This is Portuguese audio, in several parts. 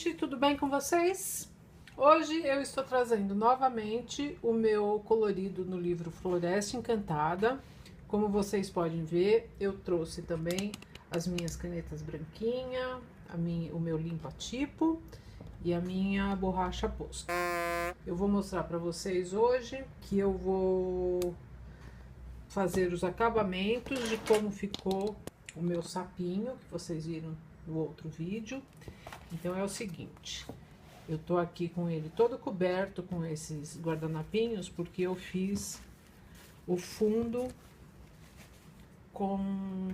gente, tudo bem com vocês? Hoje eu estou trazendo novamente o meu colorido no livro Floresta Encantada. Como vocês podem ver, eu trouxe também as minhas canetas branquinha, o meu limpa-tipo e a minha borracha posto. Eu vou mostrar para vocês hoje que eu vou fazer os acabamentos de como ficou o meu sapinho, que vocês viram no outro vídeo. Então é o seguinte, eu tô aqui com ele todo coberto com esses guardanapinhos, porque eu fiz o fundo com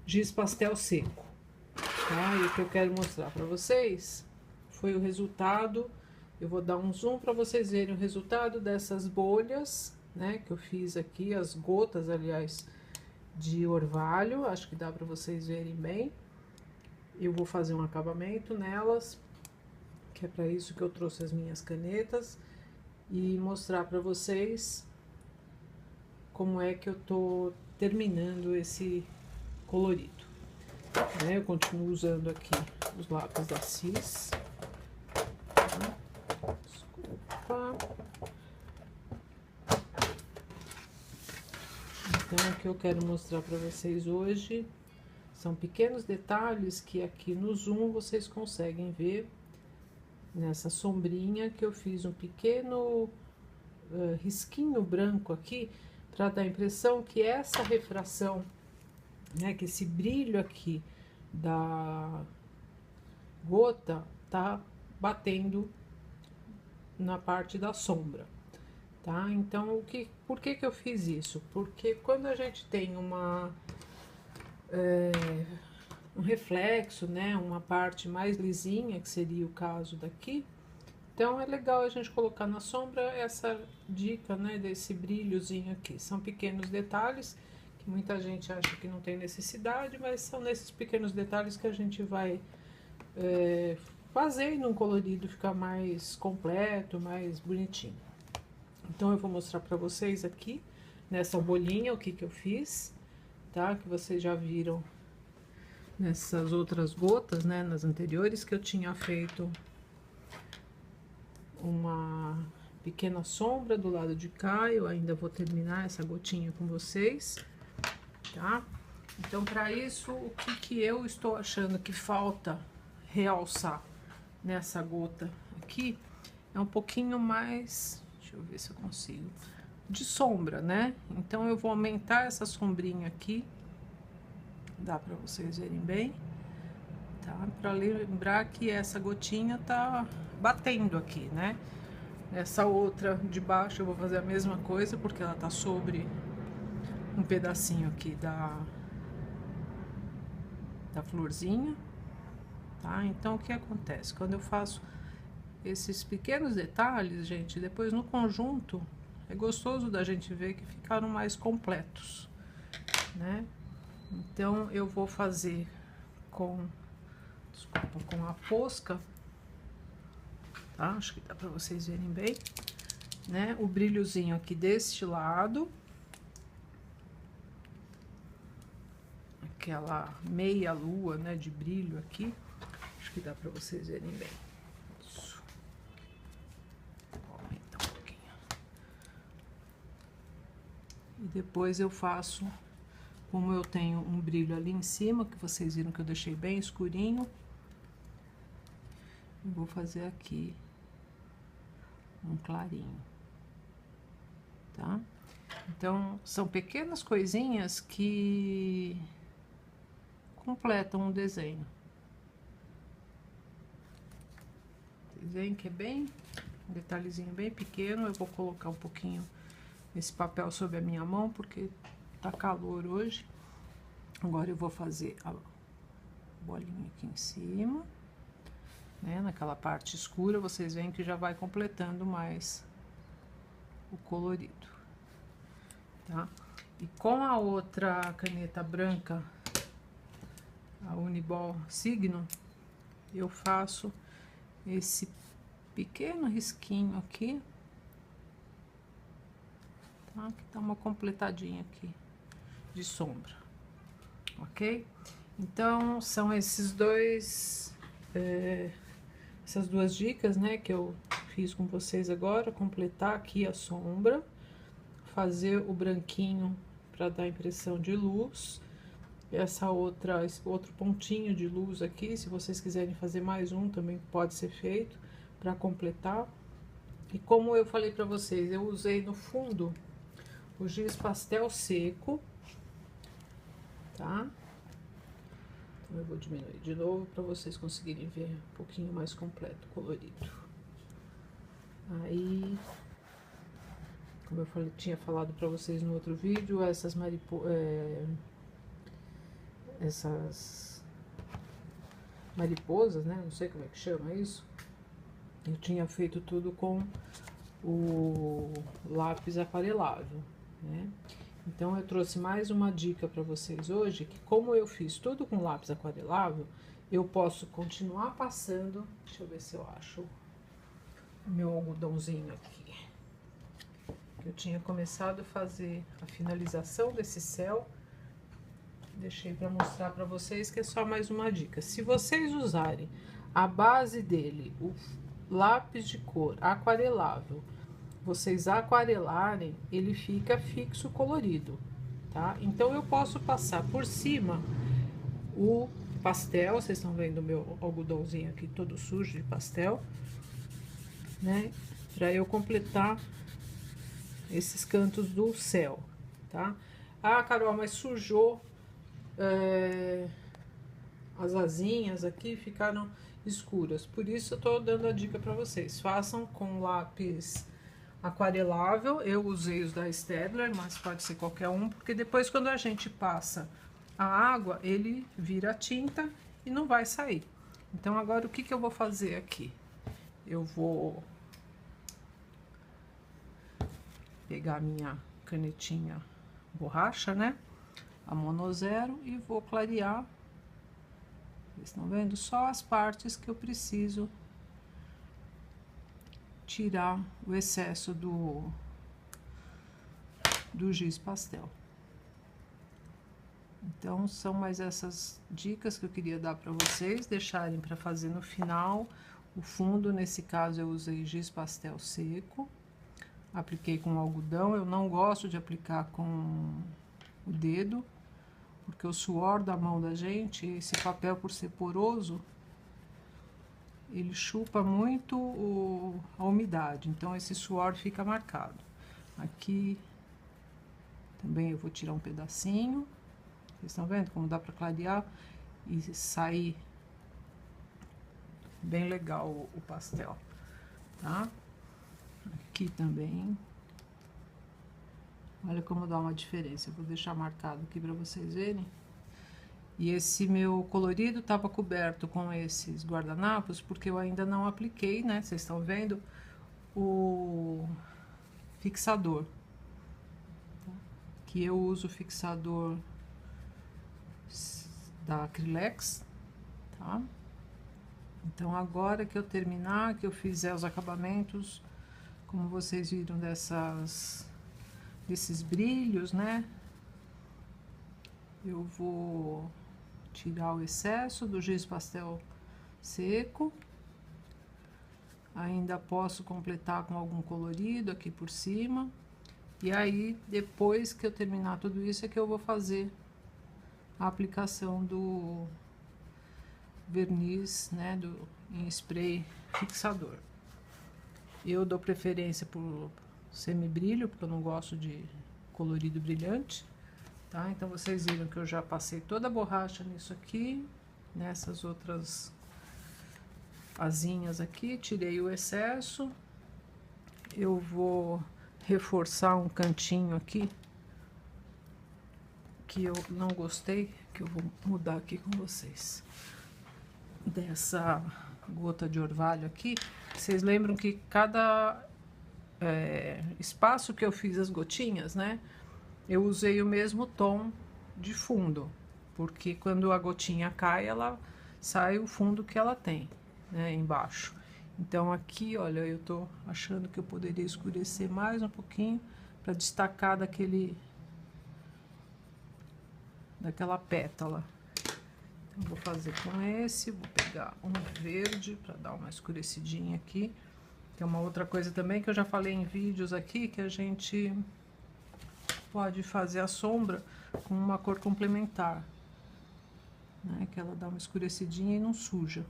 giz pastel seco, tá? E o que eu quero mostrar para vocês foi o resultado. Eu vou dar um zoom para vocês verem o resultado dessas bolhas, né, que eu fiz aqui, as gotas, aliás, de orvalho. Acho que dá para vocês verem bem. Eu vou fazer um acabamento nelas, que é para isso que eu trouxe as minhas canetas, e mostrar para vocês como é que eu tô terminando esse colorido, né? Eu continuo usando aqui os lápis da Cis. Desculpa. Então, o que eu quero mostrar para vocês hoje são pequenos detalhes que aqui no zoom vocês conseguem ver. Nessa sombrinha que eu fiz um pequeno risquinho branco aqui, para dar a impressão que essa refração, né, que esse brilho aqui da gota tá batendo na parte da sombra, tá? Então, por que que eu fiz isso? Porque quando a gente tem um reflexo, né, uma parte mais lisinha, que seria o caso daqui, então é legal a gente colocar na sombra essa dica, né, desse brilhozinho aqui. São pequenos detalhes que muita gente acha que não tem necessidade, mas são nesses pequenos detalhes que a gente vai fazendo um colorido ficar mais completo, mais bonitinho. Então eu vou mostrar para vocês aqui nessa bolinha o que que eu fiz, tá? Que vocês já viram nessas outras gotas, né, nas anteriores, que eu tinha feito uma pequena sombra do lado de cá. Eu ainda vou terminar essa gotinha com vocês, tá? Então, para isso, o que que eu estou achando que falta realçar nessa gota aqui é um pouquinho mais, deixa eu ver se eu consigo, de sombra, né? Então, eu vou aumentar essa sombrinha aqui, dá para vocês verem bem, tá? Para lembrar que essa gotinha tá batendo aqui, né? Essa outra de baixo eu vou fazer a mesma coisa, porque ela tá sobre um pedacinho aqui da florzinha, tá? Então, o que acontece? Quando eu faço esses pequenos detalhes, gente, depois no conjunto, é gostoso da gente ver que ficaram mais completos, né? Então, eu vou fazer com a posca, tá? Acho que dá pra vocês verem bem, né? O brilhozinho aqui deste lado, aquela meia lua, né, de brilho aqui. Acho que dá pra vocês verem bem. Isso. Vou aumentar um pouquinho. E depois eu faço, como eu tenho um brilho ali em cima, que vocês viram que eu deixei bem escurinho, eu vou fazer aqui um clarinho, tá? Então, são pequenas coisinhas que completam um desenho. Vocês veem que é bem, um detalhezinho bem pequeno. Eu vou colocar um pouquinho esse papel sobre a minha mão, porque tá calor hoje. Agora eu vou fazer a bolinha aqui em cima, né, naquela parte escura. Vocês veem que já vai completando mais o colorido, tá? E com a outra caneta branca, a Uniball Signo, eu faço esse pequeno risquinho aqui, tá? Que dá uma completadinha aqui de sombra, ok? Então, são esses dois essas duas dicas, né, que eu fiz com vocês agora, completar aqui a sombra, fazer o branquinho para dar impressão de luz, esse outro pontinho de luz aqui, se vocês quiserem fazer mais um, também pode ser feito para completar. E como eu falei para vocês, eu usei no fundo o giz pastel seco, tá? Então eu vou diminuir de novo para vocês conseguirem ver um pouquinho mais completo, colorido. Aí, como eu tinha falado para vocês no outro vídeo, essas mariposas, né? Não sei como é que chama isso. Eu tinha feito tudo com o lápis aquarelável, né? Então eu trouxe mais uma dica para vocês hoje, que como eu fiz tudo com lápis aquarelável, eu posso continuar passando. Deixa eu ver se eu acho o meu algodãozinho aqui. Eu tinha começado a fazer a finalização desse céu. Deixei para mostrar para vocês, que é só mais uma dica. Se vocês usarem a base dele, o lápis de cor aquarelável, vocês aquarelarem, ele fica fixo colorido, tá? Então eu posso passar por cima o pastel, vocês estão vendo o meu algodãozinho aqui todo sujo de pastel, né? Para eu completar esses cantos do céu, tá? Ah, Carol, mas sujou as asinhas aqui, ficaram escuras. Por isso eu tô dando a dica para vocês. Façam com lápis aquarelável. Eu usei os da Staedtler, mas pode ser qualquer um, porque depois quando a gente passa a água, ele vira tinta e não vai sair. Então agora o que que eu vou fazer aqui? Eu vou pegar minha canetinha borracha, né? A monozero, e vou clarear. Vocês estão vendo? Só as partes que eu preciso tirar o excesso do giz pastel. Então, são mais essas dicas que eu queria dar para vocês, deixarem para fazer no final. O fundo, nesse caso, eu usei giz pastel seco. Apliquei com algodão. Eu não gosto de aplicar com o dedo, porque o suor da mão da gente, esse papel, por ser poroso, ele chupa muito a umidade, então esse suor fica marcado. Aqui também eu vou tirar um pedacinho. Vocês estão vendo como dá para clarear e sair bem legal o pastel, tá? Aqui também. Olha como dá uma diferença. Eu vou deixar marcado aqui para vocês verem. E esse meu colorido estava coberto com esses guardanapos, porque eu ainda não apliquei, né? Vocês estão vendo o fixador. Que eu uso o fixador da Acrylex, tá? Então agora que eu terminar, que eu fizer os acabamentos, como vocês viram desses brilhos, né? Eu vou tirar o excesso do giz pastel seco. Ainda posso completar com algum colorido aqui por cima. E aí, depois que eu terminar tudo isso, é que eu vou fazer a aplicação do verniz, né? Em spray fixador. Eu dou preferência por semibrilho, porque eu não gosto de colorido brilhante, tá? Então vocês viram que eu já passei toda a borracha nisso aqui, nessas outras asinhas aqui, tirei o excesso. Eu vou reforçar um cantinho aqui que eu não gostei, que eu vou mudar aqui com vocês. Dessa gota de orvalho aqui, vocês lembram que cada espaço que eu fiz as gotinhas, né? Eu usei o mesmo tom de fundo, porque quando a gotinha cai, ela sai o fundo que ela tem, né, embaixo. Então aqui, olha, eu tô achando que eu poderia escurecer mais um pouquinho para destacar daquela pétala. Eu vou fazer com esse, vou pegar um verde para dar uma escurecidinha aqui. Tem uma outra coisa também que eu já falei em vídeos aqui, que a gente pode fazer a sombra com uma cor complementar, né? Que ela dá uma escurecidinha e não suja.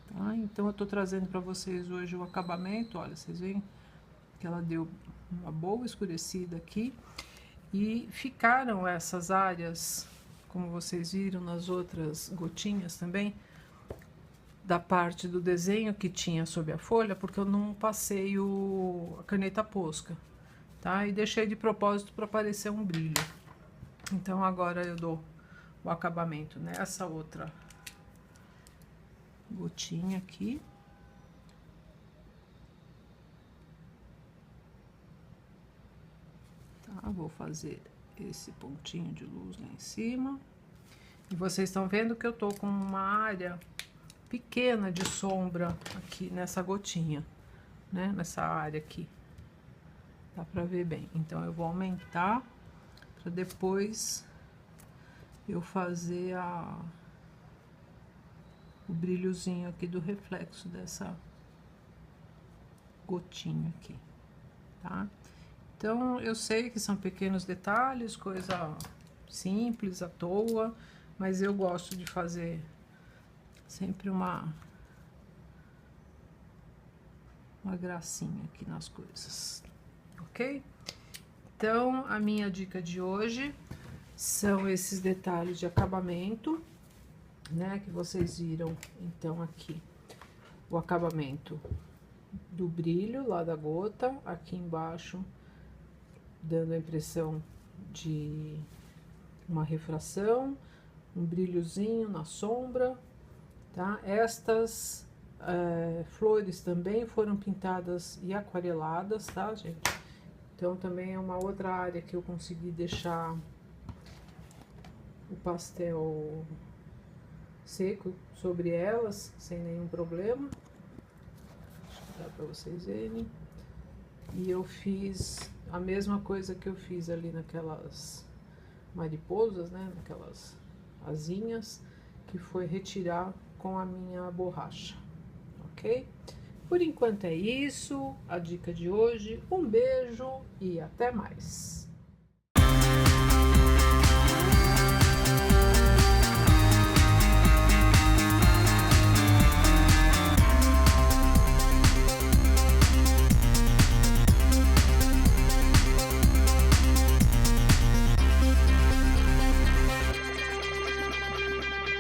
Tá? Então eu tô trazendo para vocês hoje o acabamento, olha, vocês veem que ela deu uma boa escurecida aqui. E ficaram essas áreas, como vocês viram nas outras gotinhas também, da parte do desenho que tinha sobre a folha, porque eu não passei a caneta posca, tá? E deixei de propósito para aparecer um brilho. Então agora eu dou o acabamento nessa outra gotinha aqui. Tá? Vou fazer esse pontinho de luz lá em cima. E vocês estão vendo que eu tô com uma área pequena de sombra aqui nessa gotinha, né? Nessa área aqui. Dá pra ver bem. Então eu vou aumentar para depois eu fazer o brilhozinho aqui do reflexo dessa gotinha aqui, tá? Então eu sei que são pequenos detalhes, coisa simples, à toa, mas eu gosto de fazer sempre uma gracinha aqui nas coisas, ok? Então, a minha dica de hoje são esses detalhes de acabamento, né? Que vocês viram, então, aqui, o acabamento do brilho lá da gota, aqui embaixo, dando a impressão de uma refração, um brilhozinho na sombra, tá? Estas flores também foram pintadas e aquareladas, tá, gente? Então, também é uma outra área que eu consegui deixar o pastel seco sobre elas, sem nenhum problema. Acho que dá pra vocês verem. E eu fiz a mesma coisa que eu fiz ali naquelas mariposas, né? Naquelas asinhas, que foi retirar com a minha borracha, ok? Por enquanto é isso, a dica de hoje. Um beijo e até mais!